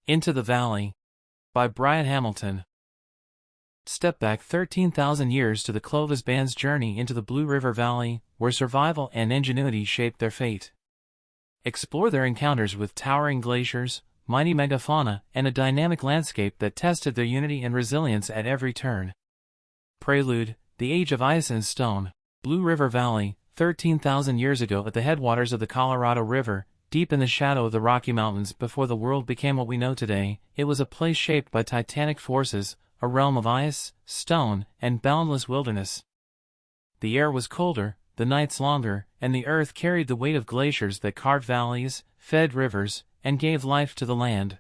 Into the Valley by Brian Hamilton. Step back 13,000 years to the Clovis band's journey into the Blue River Valley, where survival and ingenuity shaped their fate. Explore their encounters with towering glaciers, mighty megafauna, and a dynamic landscape that tested their unity and resilience at every turn. Prelude: The Age of Ice and Stone. Blue River Valley, 13,000 years ago at the headwaters of the Colorado River, deep in the shadow of the Rocky Mountains before the world became what we know today, it was a place shaped by titanic forces, a realm of ice, stone, and boundless wilderness. The air was colder, the nights longer, and the earth carried the weight of glaciers that carved valleys, fed rivers, and gave life to the land.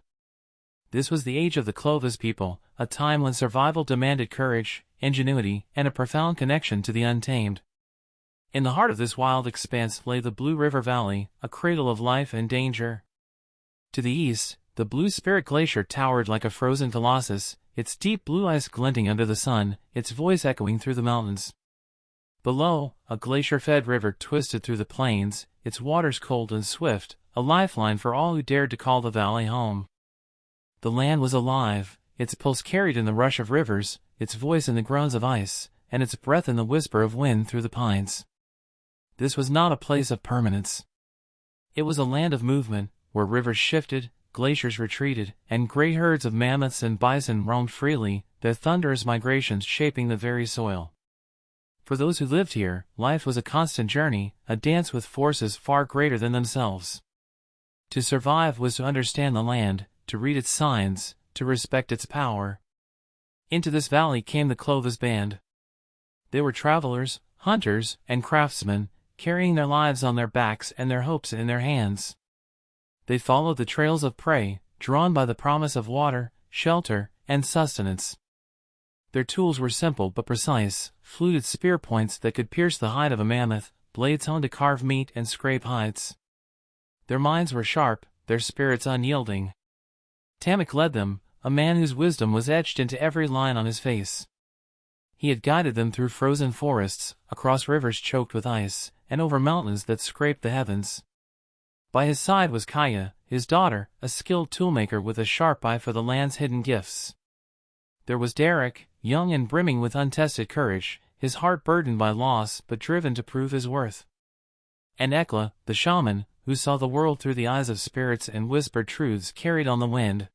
This was the age of the Clovis people, a time when survival demanded courage, ingenuity, and a profound connection to the untamed. In the heart of this wild expanse lay the Blue River Valley, a cradle of life and danger. To the east, the Blue Spirit Glacier towered like a frozen colossus, its deep blue ice glinting under the sun, its voice echoing through the mountains. Below, a glacier-fed river twisted through the plains, its waters cold and swift, a lifeline for all who dared to call the valley home. The land was alive, its pulse carried in the rush of rivers, its voice in the groans of ice, and its breath in the whisper of wind through the pines. This was not a place of permanence. It was a land of movement, where rivers shifted, glaciers retreated, and great herds of mammoths and bison roamed freely, their thunderous migrations shaping the very soil. For those who lived here, life was a constant journey, a dance with forces far greater than themselves. To survive was to understand the land, to read its signs, to respect its power. Into this valley came the Clovis band. They were travelers, hunters, and craftsmen, carrying their lives on their backs and their hopes in their hands. They followed the trails of prey, drawn by the promise of water, shelter, and sustenance. Their tools were simple but precise, fluted spear points that could pierce the hide of a mammoth, blades honed to carve meat and scrape hides. Their minds were sharp, their spirits unyielding. Tamak led them, a man whose wisdom was etched into every line on his face. He had guided them through frozen forests, across rivers choked with ice, and over mountains that scraped the heavens. By his side was Kaija, his daughter, a skilled toolmaker with a sharp eye for the land's hidden gifts. There was Darok, young and brimming with untested courage, his heart burdened by loss but driven to prove his worth. And Ekla, the shaman, who saw the world through the eyes of spirits and whispered truths carried on the wind.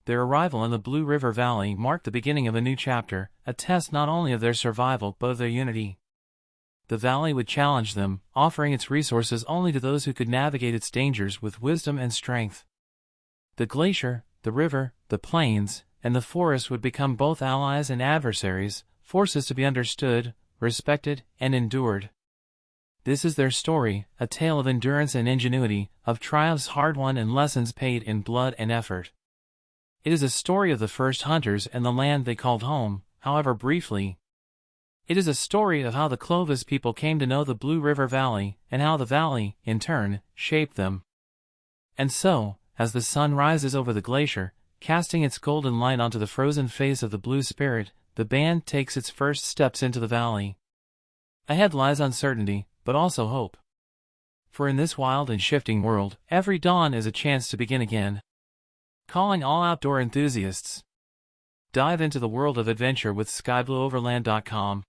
Their arrival in the Blue River Valley marked the beginning of a new chapter, a test not only of their survival but of their unity. The valley would challenge them, offering its resources only to those who could navigate its dangers with wisdom and strength. The glacier, the river, the plains, and the forest would become both allies and adversaries, forces to be understood, respected, and endured. This is their story, a tale of endurance and ingenuity, of triumphs hard-won and lessons paid in blood and effort. It is a story of the first hunters and the land they called home, however briefly. It is a story of how the Clovis people came to know the Blue River Valley, and how the valley, in turn, shaped them. And so, as the sun rises over the glacier, casting its golden light onto the frozen face of the Blue Spirit, the band takes its first steps into the valley. Ahead lies uncertainty, but also hope. For in this wild and shifting world, every dawn is a chance to begin again. Calling all outdoor enthusiasts. Dive into the world of adventure with SkyblueOverland.com.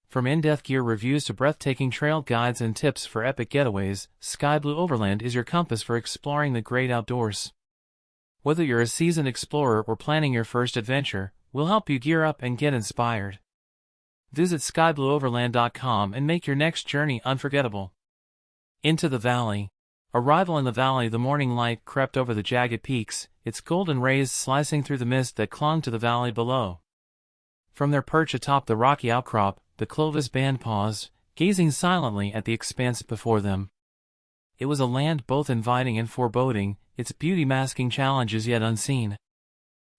From in-depth gear reviews to breathtaking trail guides and tips for epic getaways, Skyblue Overland is your compass for exploring the great outdoors. Whether you're a seasoned explorer or planning your first adventure, we'll help you gear up and get inspired. Visit SkyblueOverland.com and make your next journey unforgettable. Into the valley. Arrival in the valley, the morning light crept over the jagged peaks, its golden rays slicing through the mist that clung to the valley below. From their perch atop the rocky outcrop, the Clovis band paused, gazing silently at the expanse before them. It was a land both inviting and foreboding, its beauty masking challenges yet unseen.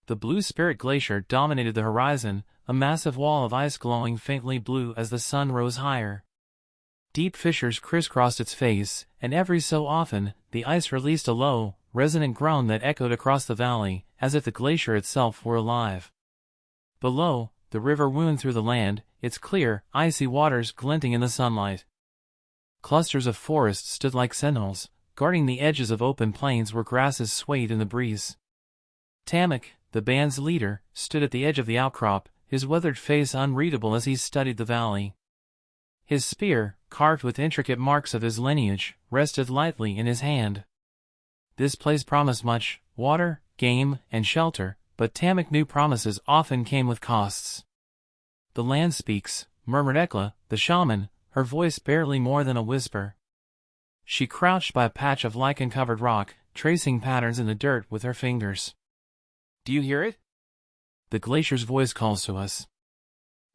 The Blue Spirit Glacier dominated the horizon, a massive wall of ice glowing faintly blue as the sun rose higher. Deep fissures crisscrossed its face, and every so often, the ice released a low, resonant groan that echoed across the valley, as if the glacier itself were alive. Below, the river wound through the land, its clear, icy waters glinting in the sunlight. Clusters of forest stood like sentinels, guarding the edges of open plains where grasses swayed in the breeze. Tamak, the band's leader, stood at the edge of the outcrop, his weathered face unreadable as he studied the valley. His spear, carved with intricate marks of his lineage, rested lightly in his hand. This place promised much: water, game, and shelter, but Tamak knew promises often came with costs. "The land speaks," murmured Ekla, the shaman, her voice barely more than a whisper. She crouched by a patch of lichen-covered rock, tracing patterns in the dirt with her fingers. "Do you hear it? The glacier's voice calls to us.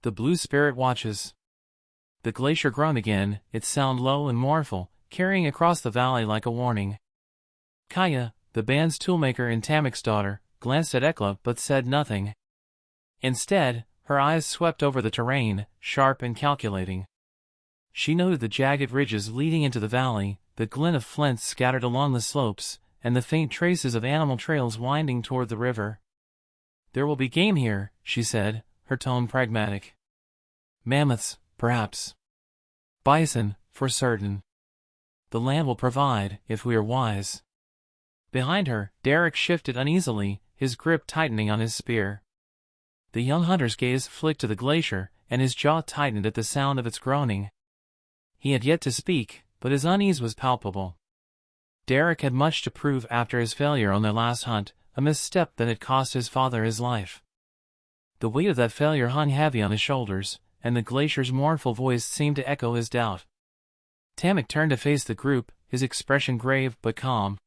The Blue Spirit watches." The glacier groaned again, its sound low and mournful, carrying across the valley like a warning. Kaija, the band's toolmaker and Tamak's daughter, glanced at Ekla but said nothing. Instead, her eyes swept over the terrain, sharp and calculating. She noted the jagged ridges leading into the valley, the glint of flints scattered along the slopes, and the faint traces of animal trails winding toward the river. "There will be game here," she said, her tone pragmatic. "Mammoths, perhaps. Bison, for certain. The land will provide, if we are wise." Behind her, Darok shifted uneasily, his grip tightening on his spear. The young hunter's gaze flicked to the glacier, and his jaw tightened at the sound of its groaning. He had yet to speak, but his unease was palpable. Darok had much to prove after his failure on their last hunt, a misstep that had cost his father his life. The weight of that failure hung heavy on his shoulders, and the glacier's mournful voice seemed to echo his doubt. Tamak turned to face the group, his expression grave but calm.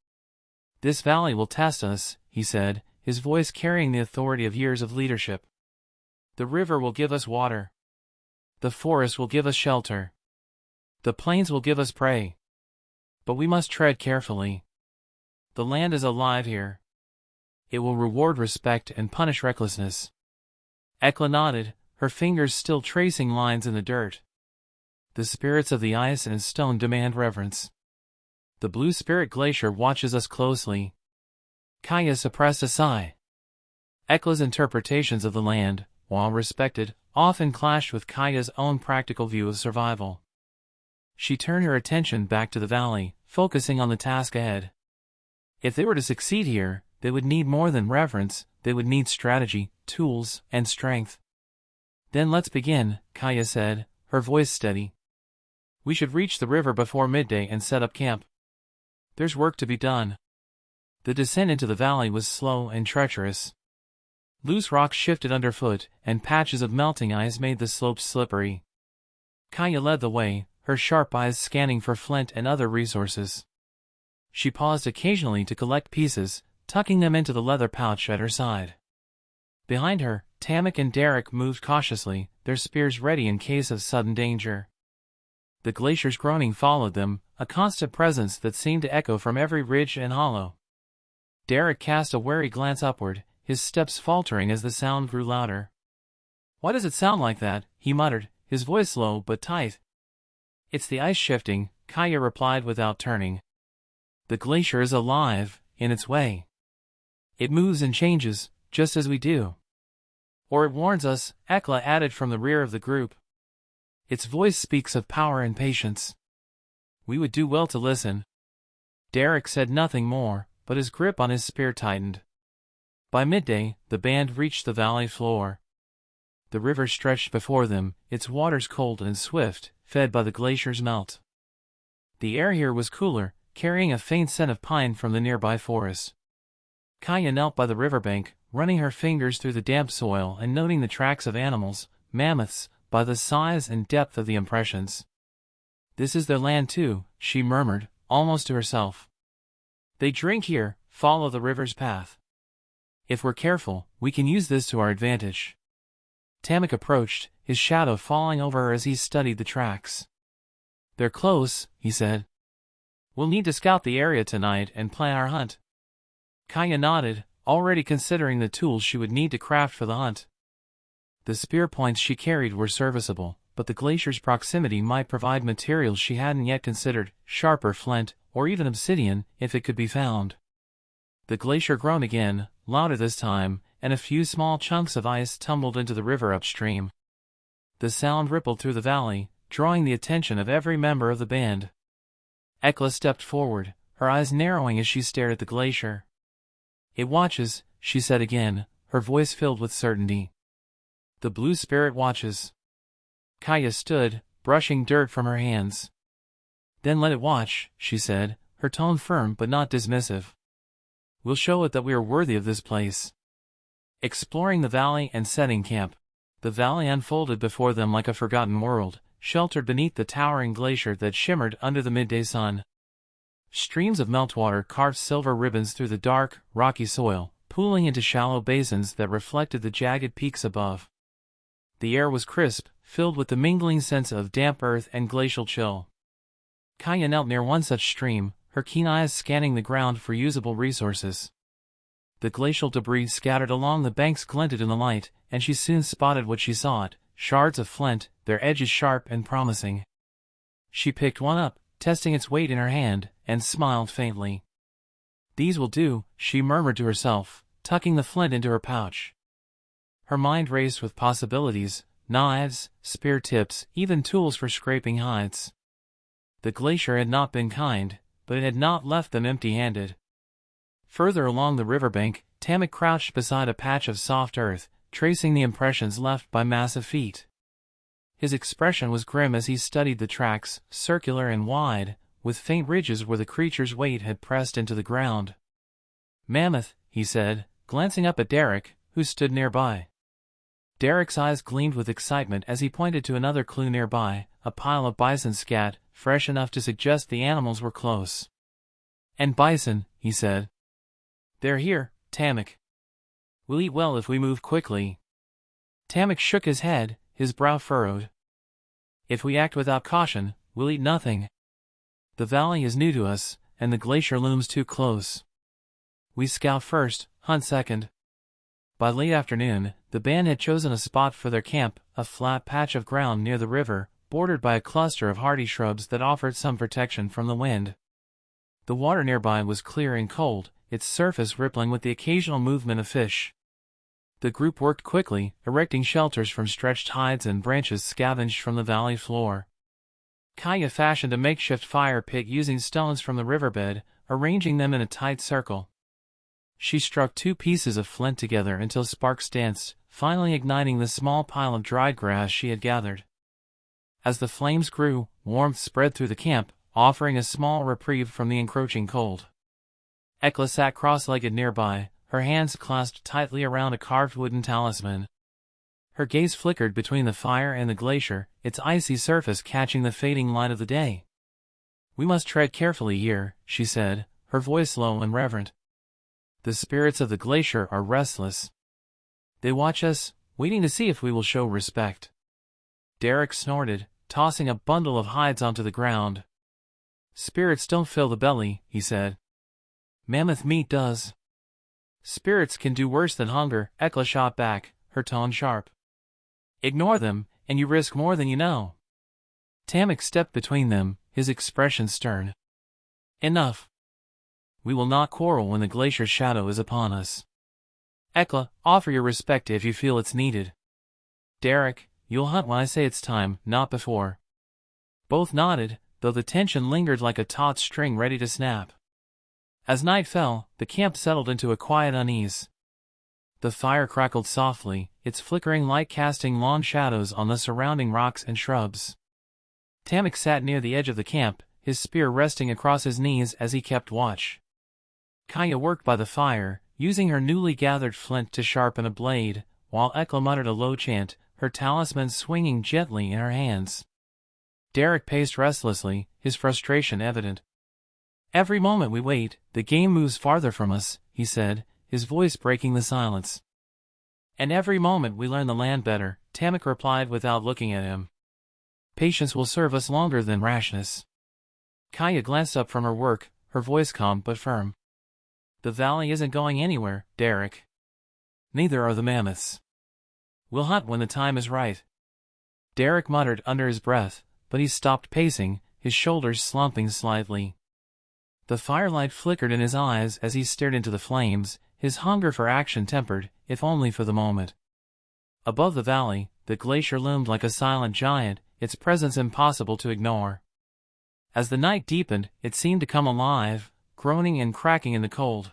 "This valley will test us," he said, his voice carrying the authority of years of leadership. "The river will give us water. The forest will give us shelter. The plains will give us prey. But we must tread carefully. The land is alive here. It will reward respect and punish recklessness." Ekla nodded, her fingers still tracing lines in the dirt. "The spirits of the ice and stone demand reverence. The Blue Spirit Glacier watches us closely." Kaija suppressed a sigh. Ekla's interpretations of the land, while respected, often clashed with Kaija's own practical view of survival. She turned her attention back to the valley, focusing on the task ahead. If they were to succeed here, they would need more than reverence, they would need strategy, tools, and strength. "Then let's begin," Kaija said, her voice steady. "We should reach the river before midday and set up camp. There's work to be done." The descent into the valley was slow and treacherous. Loose rocks shifted underfoot, and patches of melting ice made the slopes slippery. Kaija led the way, her sharp eyes scanning for flint and other resources. She paused occasionally to collect pieces, tucking them into the leather pouch at her side. Behind her, Tamak and Darok moved cautiously, their spears ready in case of sudden danger. The glacier's groaning followed them, a constant presence that seemed to echo from every ridge and hollow. Darok cast a wary glance upward, his steps faltering as the sound grew louder. "Why does it sound like that?" he muttered, his voice low but tight. "It's the ice shifting," Kaija replied without turning. "The glacier is alive, in its way. It moves and changes, just as we do." "Or it warns us," Ekla added from the rear of the group. "Its voice speaks of power and patience. We would do well to listen." Darok said nothing more, but his grip on his spear tightened. By midday, the band reached the valley floor. The river stretched before them, its waters cold and swift, fed by the glacier's melt. The air here was cooler, carrying a faint scent of pine from the nearby forest. Kaija knelt by the riverbank, running her fingers through the damp soil and noting the tracks of animals, mammoths, by the size and depth of the impressions. "This is their land too," she murmured, almost to herself. "They drink here, follow the river's path. If we're careful, we can use this to our advantage." Tamak approached, his shadow falling over her as he studied the tracks. "They're close," he said. "We'll need to scout the area tonight and plan our hunt." Kaija nodded, already considering the tools she would need to craft for the hunt. The spear points she carried were serviceable, but the glacier's proximity might provide materials she hadn't yet considered, sharper flint, or even obsidian, if it could be found. The glacier groaned again, louder this time, and a few small chunks of ice tumbled into the river upstream. The sound rippled through the valley, drawing the attention of every member of the band. Ekla stepped forward, her eyes narrowing as she stared at the glacier. "It watches," she said again, her voice filled with certainty. The Blue Spirit watches. Kaija stood, brushing dirt from her hands. Then let it watch, she said, her tone firm but not dismissive. We'll show it that we are worthy of this place. Exploring the valley and setting camp. The valley unfolded before them like a forgotten world, sheltered beneath the towering glacier that shimmered under the midday sun. Streams of meltwater carved silver ribbons through the dark, rocky soil, pooling into shallow basins that reflected the jagged peaks above. The air was crisp, filled with the mingling sense of damp earth and glacial chill. Kaija knelt near one such stream, her keen eyes scanning the ground for usable resources. The glacial debris scattered along the banks glinted in the light, and she soon spotted what she sought, shards of flint, their edges sharp and promising. She picked one up, testing its weight in her hand, and smiled faintly. These will do, she murmured to herself, tucking the flint into her pouch. Her mind raced with possibilities, knives, spear tips, even tools for scraping hides. The glacier had not been kind, but it had not left them empty-handed. Further along the riverbank, Tamak crouched beside a patch of soft earth, tracing the impressions left by massive feet. His expression was grim as he studied the tracks, circular and wide, with faint ridges where the creature's weight had pressed into the ground. "Mammoth," he said, glancing up at Darok, who stood nearby. Darok's eyes gleamed with excitement as he pointed to another clue nearby, a pile of bison scat, fresh enough to suggest the animals were close. "And bison," he said. "They're here, Tamak. We'll eat well if we move quickly." Tamak shook his head, his brow furrowed. "If we act without caution, we'll eat nothing. The valley is new to us, and the glacier looms too close. We scout first, hunt second." By late afternoon, the band had chosen a spot for their camp, a flat patch of ground near the river, bordered by a cluster of hardy shrubs that offered some protection from the wind. The water nearby was clear and cold, its surface rippling with the occasional movement of fish. The group worked quickly, erecting shelters from stretched hides and branches scavenged from the valley floor. Kaija fashioned a makeshift fire pit using stones from the riverbed, arranging them in a tight circle. She struck 2 pieces of flint together until sparks danced, finally igniting the small pile of dried grass she had gathered. As the flames grew, warmth spread through the camp, offering a small reprieve from the encroaching cold. Ekla sat cross-legged nearby, her hands clasped tightly around a carved wooden talisman. Her gaze flickered between the fire and the glacier, its icy surface catching the fading light of the day. "We must tread carefully here," she said, her voice low and reverent. "The spirits of the glacier are restless. They watch us, waiting to see if we will show respect." Darok snorted, tossing a bundle of hides onto the ground. "Spirits don't fill the belly," he said. "Mammoth meat does." "Spirits can do worse than hunger," Ekla shot back, her tone sharp. "Ignore them, and you risk more than you know." Tamak stepped between them, his expression stern. "Enough. We will not quarrel when the glacier's shadow is upon us. Ekla, offer your respect if you feel it's needed. Darok, you'll hunt when I say it's time, not before." Both nodded, though the tension lingered like a taut string ready to snap. As night fell, the camp settled into a quiet unease. The fire crackled softly, its flickering light casting long shadows on the surrounding rocks and shrubs. Tamak sat near the edge of the camp, his spear resting across his knees as he kept watch. Kaija worked by the fire, using her newly gathered flint to sharpen a blade, while Ekla muttered a low chant, her talisman swinging gently in her hands. Darok paced restlessly, his frustration evident. "Every moment we wait, the game moves farther from us," he said, his voice breaking the silence. "And every moment we learn the land better," Tamak replied without looking at him. "Patience will serve us longer than rashness." Kaija glanced up from her work, her voice calm but firm. "The valley isn't going anywhere, Darok. Neither are the mammoths. We'll hunt when the time is right." Darok muttered under his breath, but he stopped pacing, his shoulders slumping slightly. The firelight flickered in his eyes as he stared into the flames, his hunger for action tempered, if only for the moment. Above the valley, the glacier loomed like a silent giant, its presence impossible to ignore. As the night deepened, it seemed to come alive, groaning and cracking in the cold.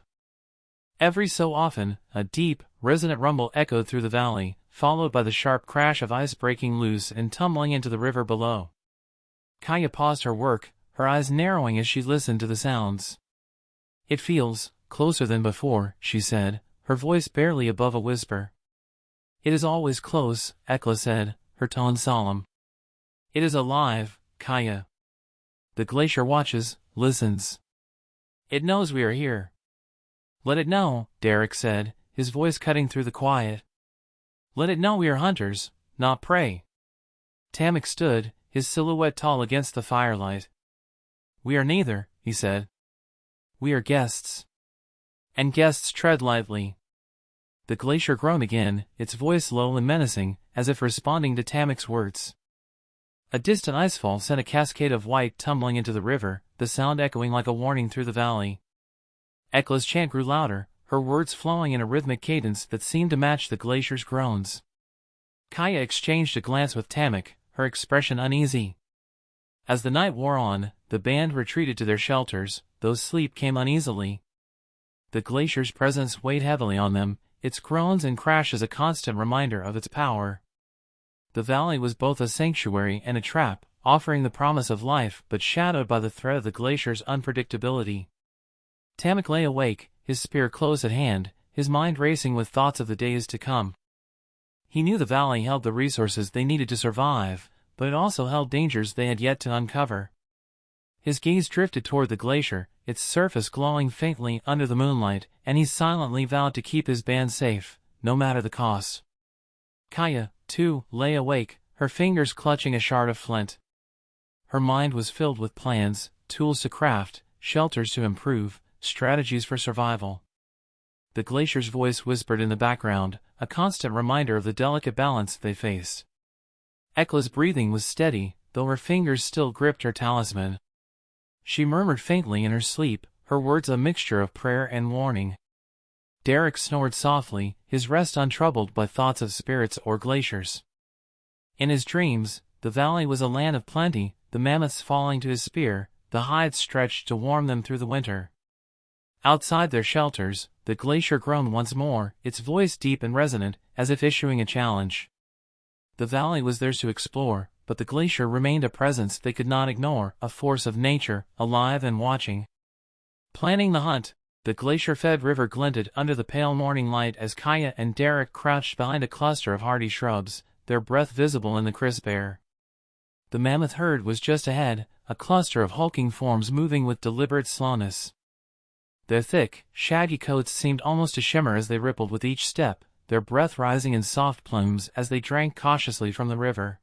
Every so often, a deep, resonant rumble echoed through the valley, followed by the sharp crash of ice breaking loose and tumbling into the river below. Kaija paused her work, her eyes narrowing as she listened to the sounds. "It feels closer than before," she said, her voice barely above a whisper. "It is always close," Ekla said, her tone solemn. "It is alive, Kaija. The glacier watches, listens. It knows we are here." "Let it know," Darok said, his voice cutting through the quiet. "Let it know we are hunters, not prey." Tamak stood, his silhouette tall against the firelight. "We are neither," he said. "We are guests. And guests tread lightly." The glacier groaned again, its voice low and menacing, as if responding to Tamak's words. A distant icefall sent a cascade of white tumbling into the river, the sound echoing like a warning through the valley. Ekla's chant grew louder, her words flowing in a rhythmic cadence that seemed to match the glacier's groans. Kaija exchanged a glance with Tamak, her expression uneasy. As the night wore on, the band retreated to their shelters, though sleep came uneasily. The glacier's presence weighed heavily on them, its groans and crashes a constant reminder of its power. The valley was both a sanctuary and a trap, offering the promise of life but shadowed by the threat of the glacier's unpredictability. Tamak lay awake, his spear close at hand, his mind racing with thoughts of the days to come. He knew the valley held the resources they needed to survive, but it also held dangers they had yet to uncover. His gaze drifted toward the glacier, its surface glowing faintly under the moonlight, and he silently vowed to keep his band safe, no matter the cost. Kaija, too, lay awake, her fingers clutching a shard of flint. Her mind was filled with plans, tools to craft, shelters to improve, strategies for survival. The glacier's voice whispered in the background, a constant reminder of the delicate balance they faced. Ekla's breathing was steady, though her fingers still gripped her talisman. She murmured faintly in her sleep, her words a mixture of prayer and warning. Darok snored softly, his rest untroubled by thoughts of spirits or glaciers. In his dreams, the valley was a land of plenty, the mammoths falling to his spear, the hides stretched to warm them through the winter. Outside their shelters, the glacier groaned once more, its voice deep and resonant, as if issuing a challenge. The valley was theirs to explore, but the glacier remained a presence they could not ignore, a force of nature, alive and watching. Planning the hunt, the glacier-fed river glinted under the pale morning light as Kaija and Darok crouched behind a cluster of hardy shrubs, their breath visible in the crisp air. The mammoth herd was just ahead, a cluster of hulking forms moving with deliberate slowness. Their thick, shaggy coats seemed almost to shimmer as they rippled with each step, their breath rising in soft plumes as they drank cautiously from the river.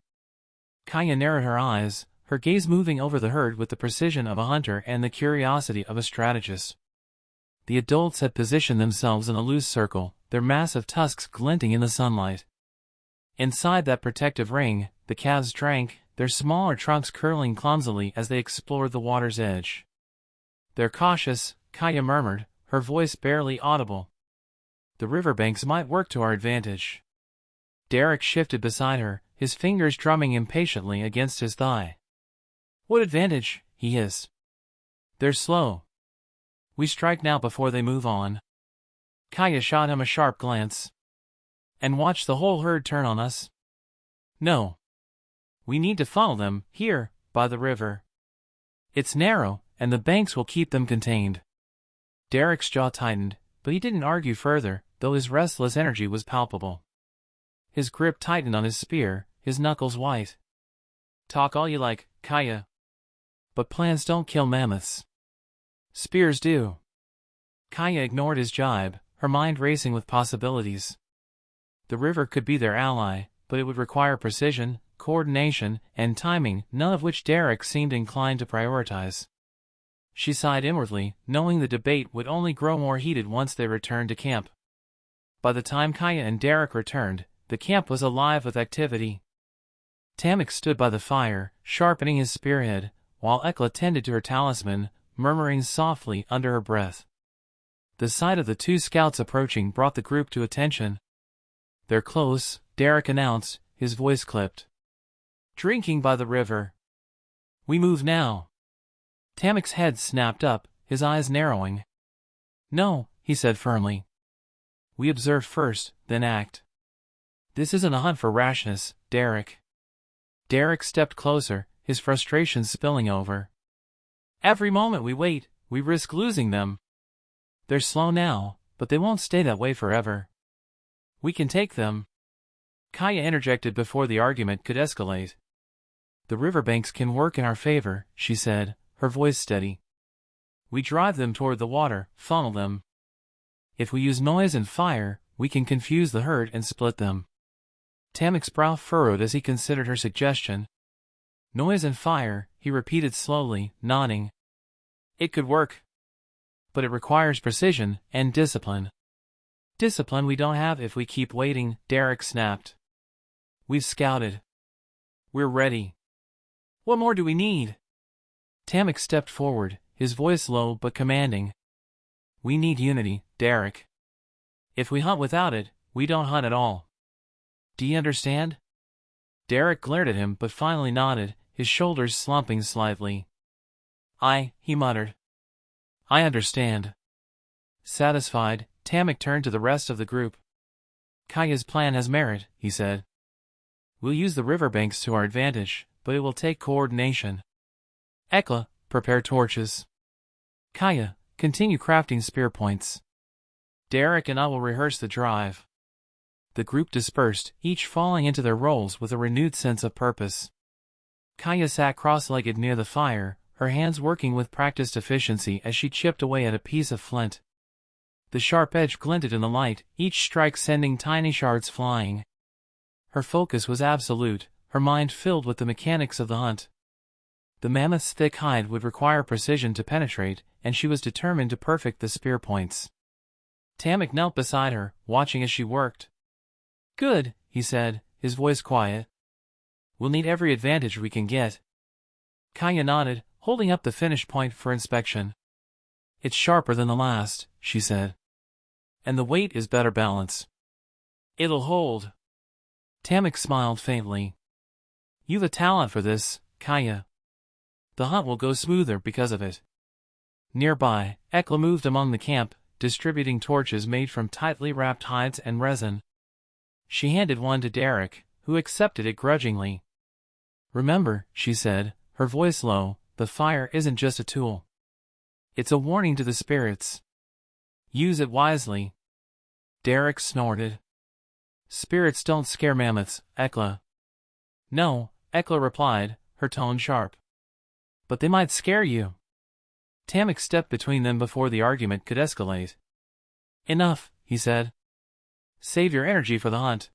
Kaija narrowed her eyes, her gaze moving over the herd with the precision of a hunter and the curiosity of a strategist. The adults had positioned themselves in a loose circle, their massive tusks glinting in the sunlight. Inside that protective ring, the calves drank, their smaller trunks curling clumsily as they explored the water's edge. "They're cautious," Kaija murmured, her voice barely audible. "The riverbanks might work to our advantage." Darok shifted beside her, his fingers drumming impatiently against his thigh. "What advantage?" he hissed. "They're slow. We strike now before they move on." Kaija shot him a sharp glance. "And watch the whole herd turn on us?" "No. We need to funnel them, here, by the river. It's narrow, and the banks will keep them contained." Darok's jaw tightened, but he didn't argue further, though his restless energy was palpable. His grip tightened on his spear, his knuckles white. "Talk all you like, Kaija. But plans don't kill mammoths. Spears do." Kaija ignored his jibe, her mind racing with possibilities. The river could be their ally, but it would require precision, coordination, and timing, none of which Darok seemed inclined to prioritize. She sighed inwardly, knowing the debate would only grow more heated once they returned to camp. By the time Kaija and Darok returned, the camp was alive with activity. Tamak stood by the fire, sharpening his spearhead, while Ekla tended to her talisman, murmuring softly under her breath. The sight of the two scouts approaching brought the group to attention. "They're close," Darok announced, his voice clipped. "Drinking by the river. We move now." Tamak's head snapped up, his eyes narrowing. "No," he said firmly. We observe first, then act. This isn't a hunt for rashness, Darok. Darok stepped closer, his frustrations spilling over. Every moment we wait, we risk losing them. They're slow now, but they won't stay that way forever. We can take them. Kaija interjected before the argument could escalate. The riverbanks can work in our favor, she said, her voice steady. We drive them toward the water, funnel them. If we use noise and fire, we can confuse the herd and split them. Tamak's brow furrowed as he considered her suggestion. Noise and fire, he repeated slowly, nodding. It could work. But it requires precision and discipline. Discipline we don't have if we keep waiting, Darok snapped. We've scouted. We're ready. What more do we need? Tamak stepped forward, his voice low but commanding. We need unity, Darok. If we hunt without it, we don't hunt at all. Do you understand? Darok glared at him but finally nodded, his shoulders slumping slightly. He muttered. I understand. Satisfied, Tamak turned to the rest of the group. Kaija's plan has merit, he said. We'll use the riverbanks to our advantage, but it will take coordination. Ekla, prepare torches. Kaija, continue crafting spear points. Darok and I will rehearse the drive. The group dispersed, each falling into their roles with a renewed sense of purpose. Kaija sat cross-legged near the fire, her hands working with practiced efficiency as she chipped away at a piece of flint. The sharp edge glinted in the light, each strike sending tiny shards flying. Her focus was absolute, her mind filled with the mechanics of the hunt. The mammoth's thick hide would require precision to penetrate, and she was determined to perfect the spear points. Tamak knelt beside her, watching as she worked. Good, he said, his voice quiet. We'll need every advantage we can get. Kaija nodded, holding up the finished point for inspection. It's sharper than the last, she said. And the weight is better balanced. It'll hold. Tamak smiled faintly. You've a talent for this, Kaija. The hunt will go smoother because of it. Nearby, Ekla moved among the camp, distributing torches made from tightly wrapped hides and resin. She handed one to Darok, who accepted it grudgingly. Remember, she said, her voice low, the fire isn't just a tool. It's a warning to the spirits. Use it wisely. Darok snorted. Spirits don't scare mammoths, Ekla. No, Ekla replied, her tone sharp. But they might scare you. Tamak stepped between them before the argument could escalate. Enough, he said. Save your energy for the hunt.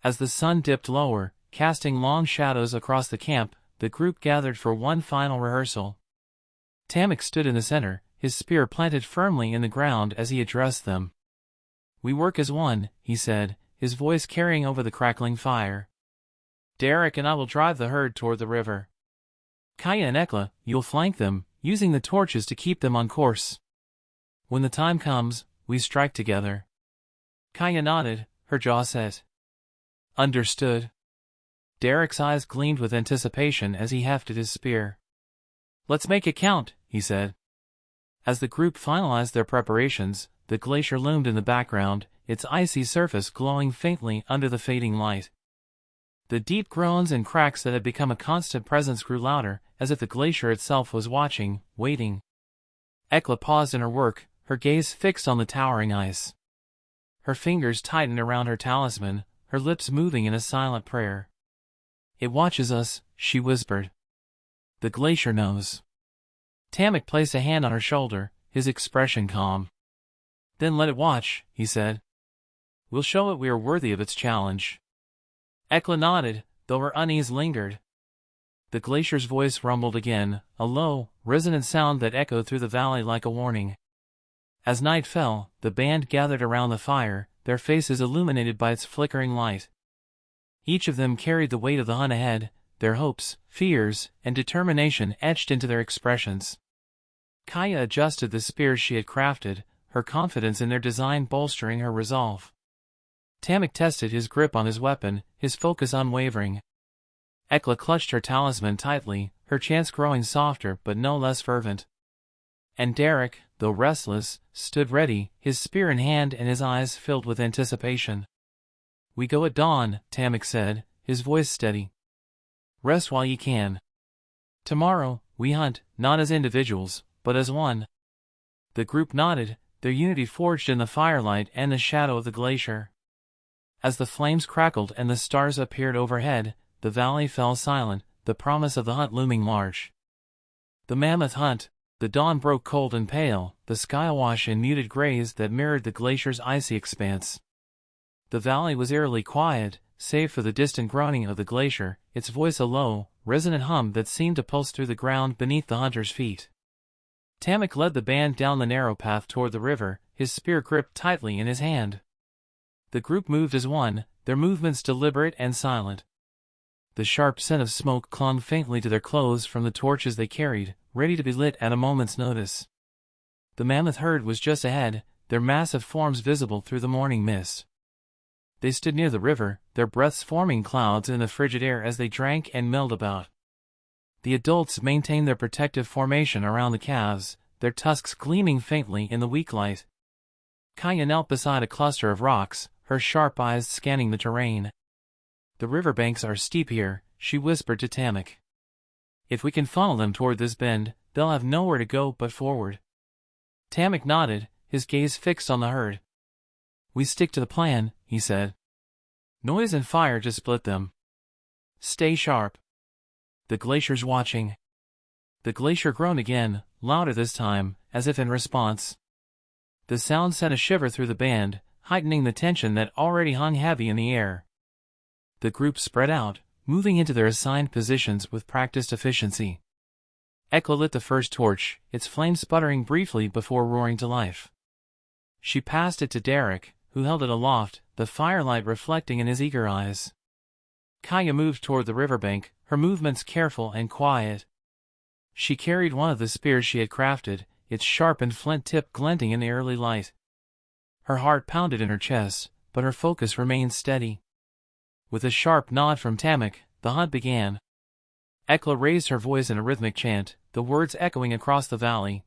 As the sun dipped lower, casting long shadows across the camp, the group gathered for one final rehearsal. Tamak stood in the center, his spear planted firmly in the ground as he addressed them. We work as one, he said, his voice carrying over the crackling fire. Darok and I will drive the herd toward the river. Kaija and Ekla, you'll flank them, using the torches to keep them on course. When the time comes, we strike together. Kaija nodded, her jaw set. Understood. Darok's eyes gleamed with anticipation as he hefted his spear. Let's make it count, he said. As the group finalized their preparations, the glacier loomed in the background, its icy surface glowing faintly under the fading light. The deep groans and cracks that had become a constant presence grew louder, as if the glacier itself was watching, waiting. Ekla paused in her work, her gaze fixed on the towering ice. Her fingers tightened around her talisman, her lips moving in a silent prayer. It watches us, she whispered. The glacier knows. Tamak placed a hand on her shoulder, his expression calm. Then let it watch, he said. We'll show it we are worthy of its challenge. Ekla nodded, though her unease lingered. The glacier's voice rumbled again, a low, resonant sound that echoed through the valley like a warning. As night fell, the band gathered around the fire, their faces illuminated by its flickering light. Each of them carried the weight of the hunt ahead, their hopes, fears, and determination etched into their expressions. Kaija adjusted the spears she had crafted, her confidence in their design bolstering her resolve. Tamak tested his grip on his weapon, his focus unwavering. Ekla clutched her talisman tightly, her chants growing softer but no less fervent. And Darok, though restless, stood ready, his spear in hand and his eyes filled with anticipation. "We go at dawn," Tamak said, his voice steady. "Rest while ye can. Tomorrow, we hunt, not as individuals, but as one." The group nodded, their unity forged in the firelight and the shadow of the glacier. As the flames crackled and the stars appeared overhead, the valley fell silent, the promise of the hunt looming large. The mammoth hunt. The dawn broke cold and pale, the sky awash in muted grays that mirrored the glacier's icy expanse. The valley was eerily quiet, save for the distant groaning of the glacier, its voice a low, resonant hum that seemed to pulse through the ground beneath the hunters' feet. Tamak led the band down the narrow path toward the river, his spear gripped tightly in his hand. The group moved as one, their movements deliberate and silent. The sharp scent of smoke clung faintly to their clothes from the torches they carried, ready to be lit at a moment's notice. The mammoth herd was just ahead, their massive forms visible through the morning mist. They stood near the river, their breaths forming clouds in the frigid air as they drank and milled about. The adults maintained their protective formation around the calves, their tusks gleaming faintly in the weak light. Kaija knelt beside a cluster of rocks, her sharp eyes scanning the terrain. "The riverbanks are steep here," she whispered to Tamak. "If we can funnel them toward this bend, they'll have nowhere to go but forward." Tamak nodded, his gaze fixed on the herd. "We stick to the plan," he said. "Noise and fire to split them. Stay sharp. The glacier's watching." The glacier groaned again, louder this time, as if in response. The sound sent a shiver through the band, heightening the tension that already hung heavy in the air. The group spread out, moving into their assigned positions with practiced efficiency. Ekla lit the first torch, its flame sputtering briefly before roaring to life. She passed it to Darok, who held it aloft, the firelight reflecting in his eager eyes. Kaija moved toward the riverbank, her movements careful and quiet. She carried one of the spears she had crafted, its sharpened flint tip glinting in the early light. Her heart pounded in her chest, but her focus remained steady. With a sharp nod from Tamak, the hunt began. Ekla raised her voice in a rhythmic chant, the words echoing across the valley.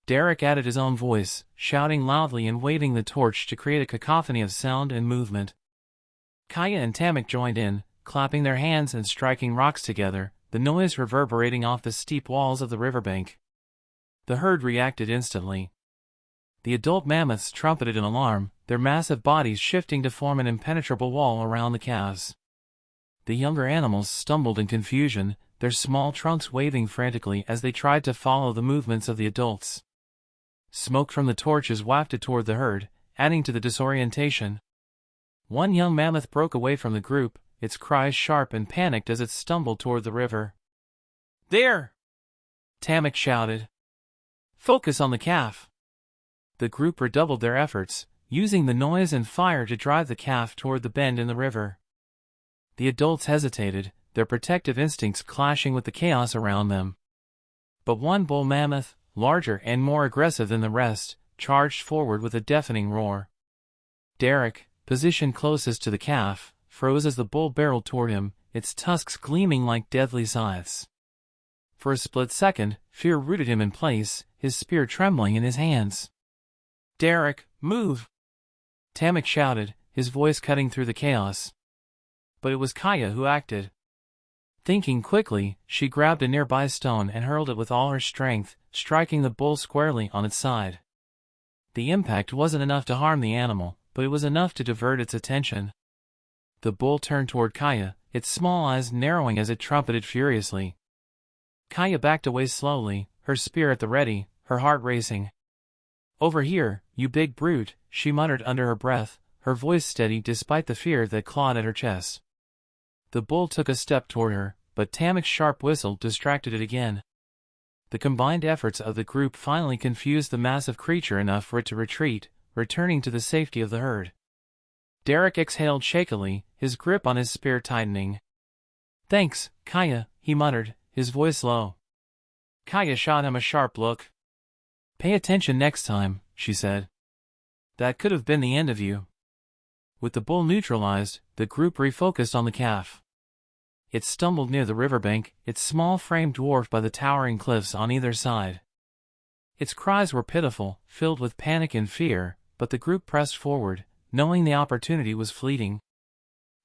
Darok added his own voice, shouting loudly and waving the torch to create a cacophony of sound and movement. Kaija and Tamak joined in, clapping their hands and striking rocks together, the noise reverberating off the steep walls of the riverbank. The herd reacted instantly. The adult mammoths trumpeted in alarm, their massive bodies shifting to form an impenetrable wall around the calves. The younger animals stumbled in confusion, their small trunks waving frantically as they tried to follow the movements of the adults. Smoke from the torches wafted toward the herd, adding to the disorientation. One young mammoth broke away from the group, its cries sharp and panicked as it stumbled toward the river. "There!" Tamak shouted. "Focus on the calf." The group redoubled their efforts, using the noise and fire to drive the calf toward the bend in the river. The adults hesitated, their protective instincts clashing with the chaos around them. But one bull mammoth, larger and more aggressive than the rest, charged forward with a deafening roar. Darok, positioned closest to the calf, froze as the bull barreled toward him, its tusks gleaming like deadly scythes. For a split second, fear rooted him in place, his spear trembling in his hands. "Darok, move!" Tamak shouted, his voice cutting through the chaos. But it was Kaija who acted. Thinking quickly, she grabbed a nearby stone and hurled it with all her strength, striking the bull squarely on its side. The impact wasn't enough to harm the animal, but it was enough to divert its attention. The bull turned toward Kaija, its small eyes narrowing as it trumpeted furiously. Kaija backed away slowly, her spear at the ready, her heart racing. "Over here, you big brute," she muttered under her breath, her voice steady despite the fear that clawed at her chest. The bull took a step toward her, but Tamak's sharp whistle distracted it again. The combined efforts of the group finally confused the massive creature enough for it to retreat, returning to the safety of the herd. Darok exhaled shakily, his grip on his spear tightening. "Thanks, Kaija," he muttered, his voice low. Kaija shot him a sharp look. "Pay attention next time," she said. "That could have been the end of you." With the bull neutralized, the group refocused on the calf. It stumbled near the riverbank, its small frame dwarfed by the towering cliffs on either side. Its cries were pitiful, filled with panic and fear, but the group pressed forward, knowing the opportunity was fleeting.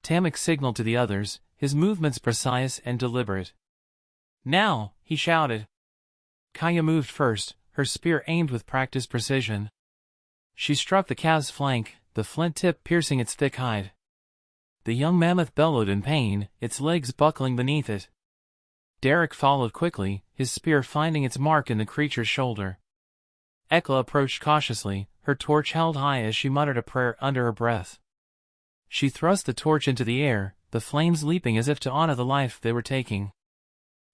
Tamak signaled to the others, his movements precise and deliberate. "Now!" he shouted. Kaija moved first, her spear aimed with practiced precision. She struck the calf's flank, the flint tip piercing its thick hide. The young mammoth bellowed in pain, its legs buckling beneath it. Darok followed quickly, his spear finding its mark in the creature's shoulder. Ekla approached cautiously, her torch held high as she muttered a prayer under her breath. She thrust the torch into the air, the flames leaping as if to honor the life they were taking.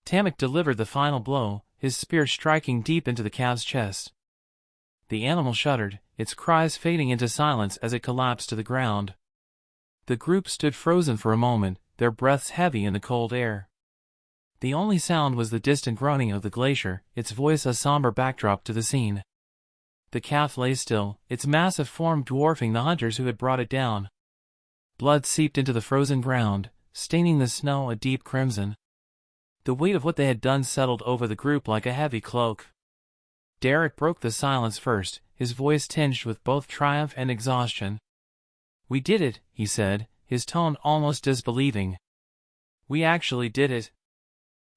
Tamak delivered the final blow, his spear striking deep into the calf's chest. The animal shuddered, its cries fading into silence as it collapsed to the ground. The group stood frozen for a moment, their breaths heavy in the cold air. The only sound was the distant groaning of the glacier, its voice a somber backdrop to the scene. The calf lay still, its massive form dwarfing the hunters who had brought it down. Blood seeped into the frozen ground, staining the snow a deep crimson. The weight of what they had done settled over the group like a heavy cloak. Darok broke the silence first, his voice tinged with both triumph and exhaustion. "We did it," he said, his tone almost disbelieving. "We actually did it."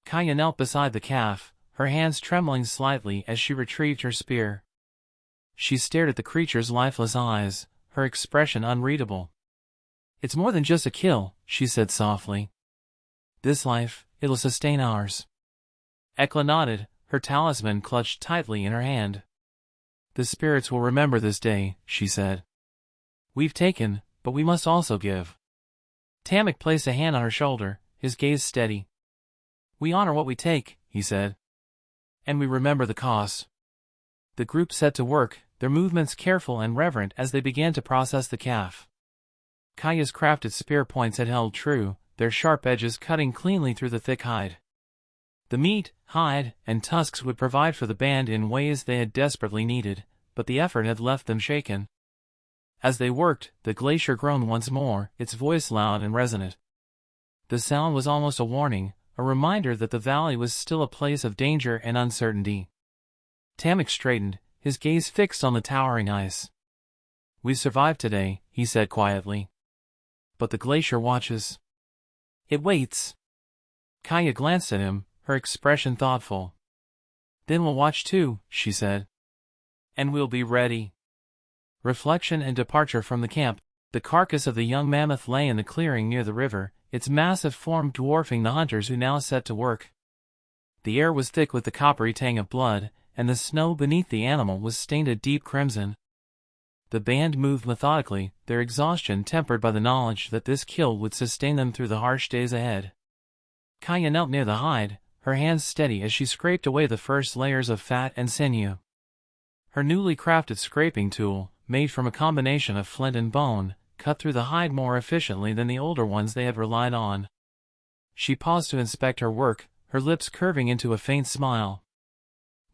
Kaija knelt beside the calf, her hands trembling slightly as she retrieved her spear. She stared at the creature's lifeless eyes, her expression unreadable. "It's more than just a kill," she said softly. "This life, it'll sustain ours." Ekla nodded, her talisman clutched tightly in her hand. "The spirits will remember this day," she said. "We've taken, but we must also give." Tamak placed a hand on her shoulder, his gaze steady. "We honor what we take," he said. "And we remember the cost." The group set to work, their movements careful and reverent as they began to process the calf. Kaija's crafted spear points had held true, their sharp edges cutting cleanly through the thick hide. The meat, hide, and tusks would provide for the band in ways they had desperately needed, but the effort had left them shaken. As they worked, the glacier groaned once more, its voice loud and resonant. The sound was almost a warning, a reminder that the valley was still a place of danger and uncertainty. Tamak straightened, his gaze fixed on the towering ice. "We survived today," he said quietly. "But the glacier watches. It waits." Kaija glanced at him, her expression thoughtful. "Then we'll watch too," she said. "And we'll be ready." Reflection and departure from the camp. The carcass of the young mammoth lay in the clearing near the river, its massive form dwarfing the hunters who now set to work. The air was thick with the coppery tang of blood, and the snow beneath the animal was stained a deep crimson. The band moved methodically, their exhaustion tempered by the knowledge that this kill would sustain them through the harsh days ahead. Kaija knelt near the hide, her hands steady as she scraped away the first layers of fat and sinew. Her newly crafted scraping tool, made from a combination of flint and bone, cut through the hide more efficiently than the older ones they had relied on. She paused to inspect her work, her lips curving into a faint smile.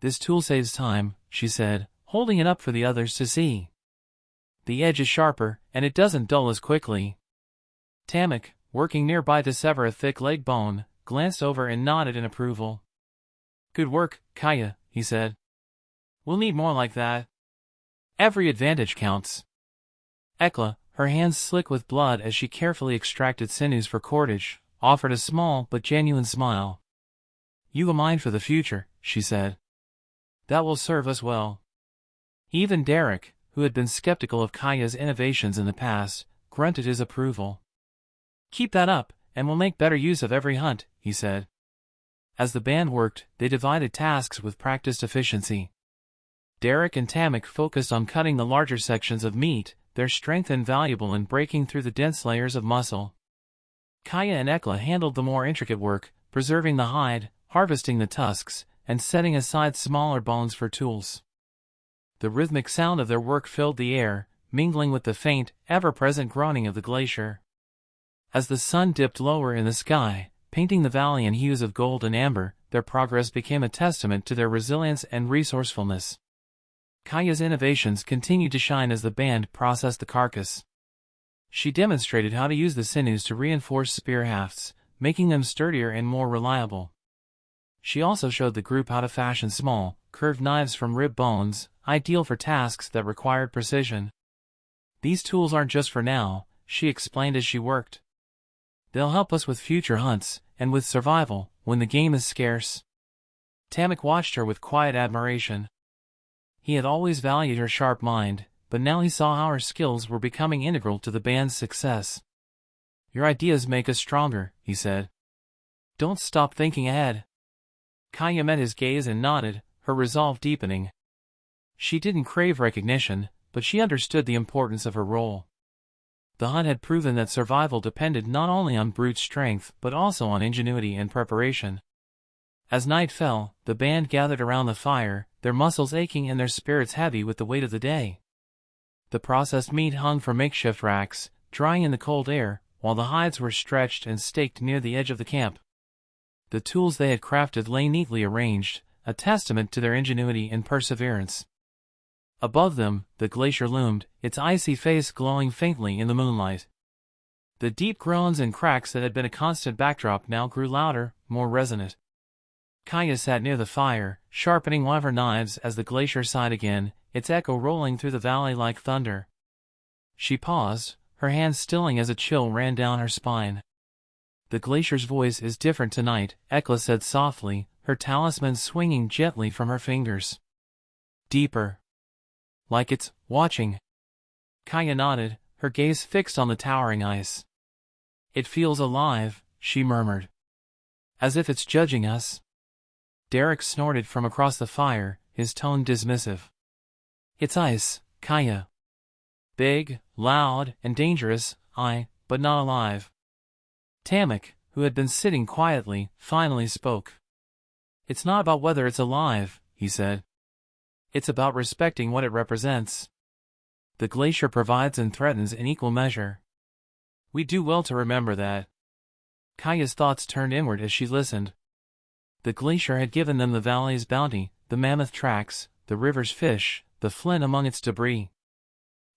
"This tool saves time," she said, holding it up for the others to see. "The edge is sharper, and it doesn't dull as quickly." Tamak, working nearby to sever a thick leg bone, glanced over and nodded in approval. "Good work, Kaija," he said. "We'll need more like that. Every advantage counts." Ekla, her hands slick with blood as she carefully extracted sinews for cordage, offered a small but genuine smile. "You've a mind for the future," she said. "That will serve us well." Even Darok, who had been skeptical of Kaija's innovations in the past, grunted his approval. "Keep that up, and we'll make better use of every hunt," he said. As the band worked, they divided tasks with practiced efficiency. Darok and Tamak focused on cutting the larger sections of meat, their strength invaluable in breaking through the dense layers of muscle. Kaija and Ekla handled the more intricate work, preserving the hide, harvesting the tusks, and setting aside smaller bones for tools. The rhythmic sound of their work filled the air, mingling with the faint, ever-present groaning of the glacier. As the sun dipped lower in the sky, painting the valley in hues of gold and amber, their progress became a testament to their resilience and resourcefulness. Kaija's innovations continued to shine as the band processed the carcass. She demonstrated how to use the sinews to reinforce spear hafts, making them sturdier and more reliable. She also showed the group how to fashion small, curved knives from rib bones, ideal for tasks that required precision. These tools aren't just for now, she explained as she worked. They'll help us with future hunts, and with survival, when the game is scarce. Tamak watched her with quiet admiration. He had always valued her sharp mind, but now he saw how her skills were becoming integral to the band's success. Your ideas make us stronger, he said. Don't stop thinking ahead. Kaija met his gaze and nodded, her resolve deepening. She didn't crave recognition, but she understood the importance of her role. The hunt had proven that survival depended not only on brute strength but also on ingenuity and preparation. As night fell, the band gathered around the fire, their muscles aching and their spirits heavy with the weight of the day. The processed meat hung from makeshift racks, drying in the cold air, while the hides were stretched and staked near the edge of the camp. The tools they had crafted lay neatly arranged, a testament to their ingenuity and perseverance. Above them, the glacier loomed, its icy face glowing faintly in the moonlight. The deep groans and cracks that had been a constant backdrop now grew louder, more resonant. Kaija sat near the fire, sharpening one of her knives as the glacier sighed again, its echo rolling through the valley like thunder. She paused, her hands stilling as a chill ran down her spine. The glacier's voice is different tonight, Ekla said softly, her talisman swinging gently from her fingers. Deeper. Like it's watching. Kaija nodded, her gaze fixed on the towering ice. It feels alive, she murmured. As if it's judging us. Darok snorted from across the fire, his tone dismissive. It's ice, Kaija. Big, loud, and dangerous, but not alive. Tamak, who had been sitting quietly, finally spoke. It's not about whether it's alive, he said. It's about respecting what it represents. The glacier provides and threatens in equal measure. We do well to remember that. Kaija's thoughts turned inward as she listened. The glacier had given them the valley's bounty, the mammoth tracks, the river's fish, the flint among its debris.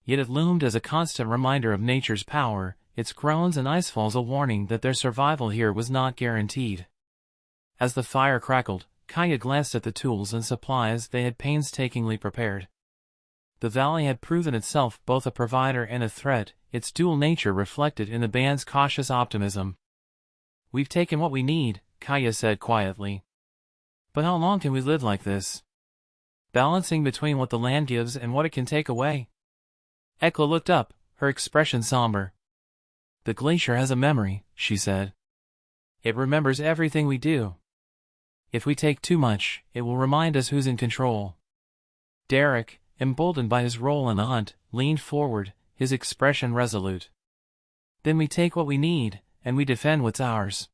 Yet it loomed as a constant reminder of nature's power, its groans and icefalls a warning that their survival here was not guaranteed. As the fire crackled, Kaija glanced at the tools and supplies they had painstakingly prepared. The valley had proven itself both a provider and a threat, its dual nature reflected in the band's cautious optimism. We've taken what we need, Kaija said quietly. But how long can we live like this? Balancing between what the land gives and what it can take away? Ekla looked up, her expression somber. The glacier has a memory, she said. It remembers everything we do. If we take too much, it will remind us who's in control. Darok, emboldened by his role in the hunt, leaned forward, his expression resolute. Then we take what we need, and we defend what's ours.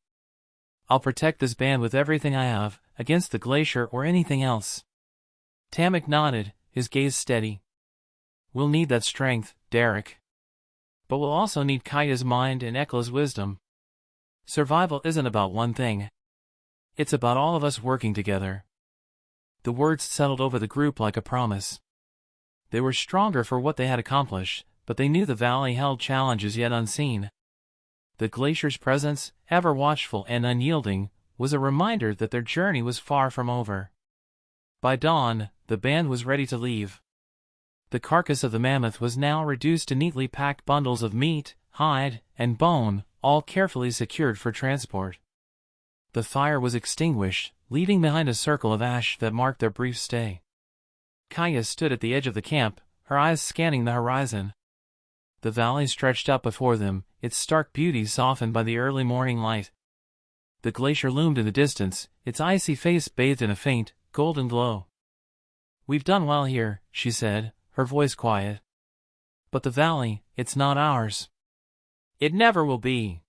I'll protect this band with everything I have, against the glacier or anything else. Tamak nodded, his gaze steady. We'll need that strength, Darok. But we'll also need Kaija's mind and Ekla's wisdom. Survival isn't about one thing. It's about all of us working together. The words settled over the group like a promise. They were stronger for what they had accomplished, but they knew the valley held challenges yet unseen. The glacier's presence, ever watchful and unyielding, was a reminder that their journey was far from over. By dawn, the band was ready to leave. The carcass of the mammoth was now reduced to neatly packed bundles of meat, hide, and bone, all carefully secured for transport. The fire was extinguished, leaving behind a circle of ash that marked their brief stay. Kaija stood at the edge of the camp, her eyes scanning the horizon. The valley stretched out before them, its stark beauty softened by the early morning light. The glacier loomed in the distance, its icy face bathed in a faint, golden glow. We've done well here, she said, her voice quiet. But the valley, it's not ours. It never will be.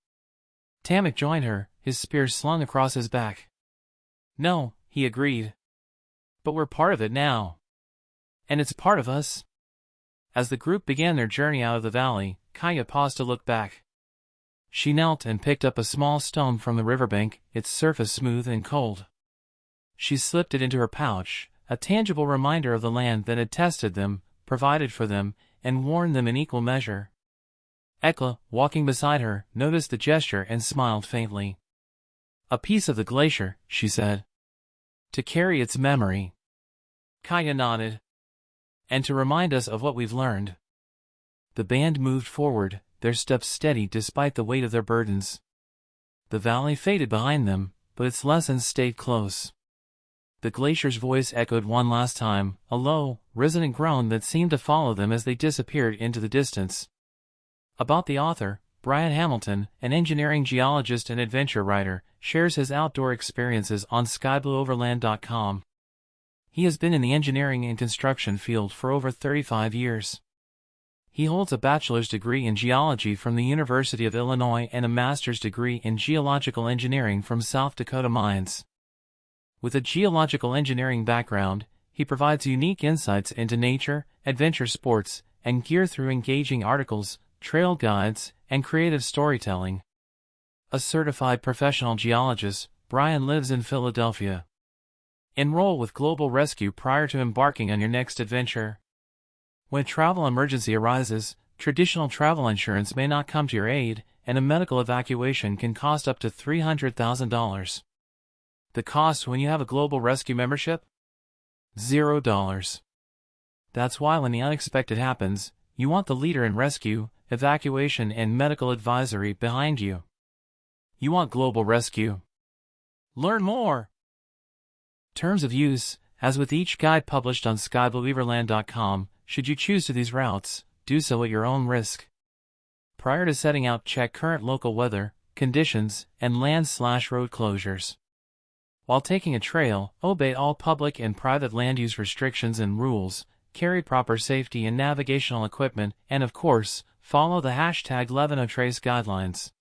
Tamak joined her, his spear slung across his back. No, he agreed. But we're part of it now. And it's part of us. As the group began their journey out of the valley, Kaija paused to look back. She knelt and picked up a small stone from the riverbank, its surface smooth and cold. She slipped it into her pouch, a tangible reminder of the land that had tested them, provided for them, and warned them in equal measure. Ekla, walking beside her, noticed the gesture and smiled faintly. A piece of the glacier, she said. To carry its memory. Kaija nodded. And to remind us of what we've learned. The band moved forward, their steps steady despite the weight of their burdens. The valley faded behind them, but its lessons stayed close. The glacier's voice echoed one last time, a low, resonant groan that seemed to follow them as they disappeared into the distance. About the author, Brian Hamilton, an engineering geologist and adventure writer, shares his outdoor experiences on SkyblueOverland.com. He has been in the engineering and construction field for over 35 years. He holds a bachelor's degree in geology from the University of Illinois and a master's degree in geological engineering from South Dakota Mines. With a geological engineering background, he provides unique insights into nature, adventure sports, and gear through engaging articles, trail guides, and creative storytelling. A certified professional geologist, Brian lives in Philadelphia. Enroll with Global Rescue prior to embarking on your next adventure. When a travel emergency arises, traditional travel insurance may not come to your aid, and a medical evacuation can cost up to $300,000. The cost when you have a Global Rescue membership? $0. That's why when the unexpected happens, you want the leader in rescue, evacuation, and medical advisory behind you. You want Global Rescue. Learn more. Terms of use, as with each guide published on SkyblueOverland.com, should you choose to these routes, do so at your own risk. Prior to setting out, check current local weather, conditions, and land/road closures. While taking a trail, obey all public and private land use restrictions and rules, carry proper safety and navigational equipment, and of course, follow the #LevenoTrace guidelines.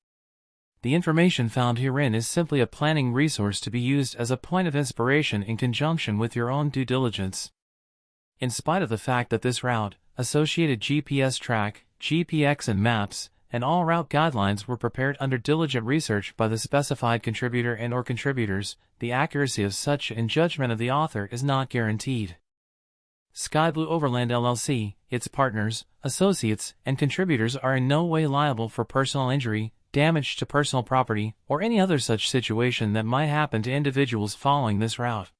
The information found herein is simply a planning resource to be used as a point of inspiration in conjunction with your own due diligence. In spite of the fact that this route, associated GPS track, GPX and maps, and all route guidelines were prepared under diligent research by the specified contributor and/or contributors, the accuracy of such and judgment of the author is not guaranteed. Skyblue Overland LLC, its partners, associates, and contributors are in no way liable for personal injury, damage to personal property, or any other such situation that might happen to individuals following this route.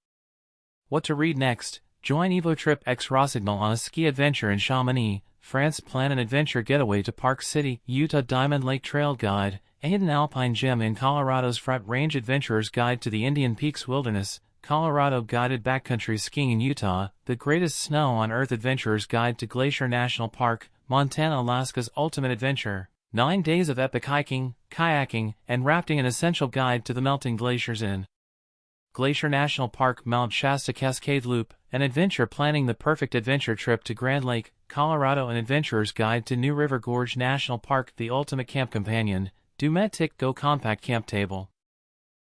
What to read next? Join EvoTrip X Rossignol on a ski adventure in Chamonix, France. Plan an adventure getaway to Park City, Utah. Diamond Lake Trail Guide, a hidden alpine gem in Colorado's Front Range. Adventurer's Guide to the Indian Peaks Wilderness, Colorado. Guided backcountry skiing in Utah, the greatest snow on Earth. Adventurer's Guide to Glacier National Park, Montana. Alaska's ultimate adventure, 9 days of epic hiking, kayaking, and rafting. An essential guide to the melting glaciers in Glacier National Park. Mount Shasta Cascade Loop, an adventure planning the perfect adventure trip to Grand Lake, Colorado. An adventurer's guide to New River Gorge National Park. The ultimate camp companion, Dometic Go Compact Camp Table.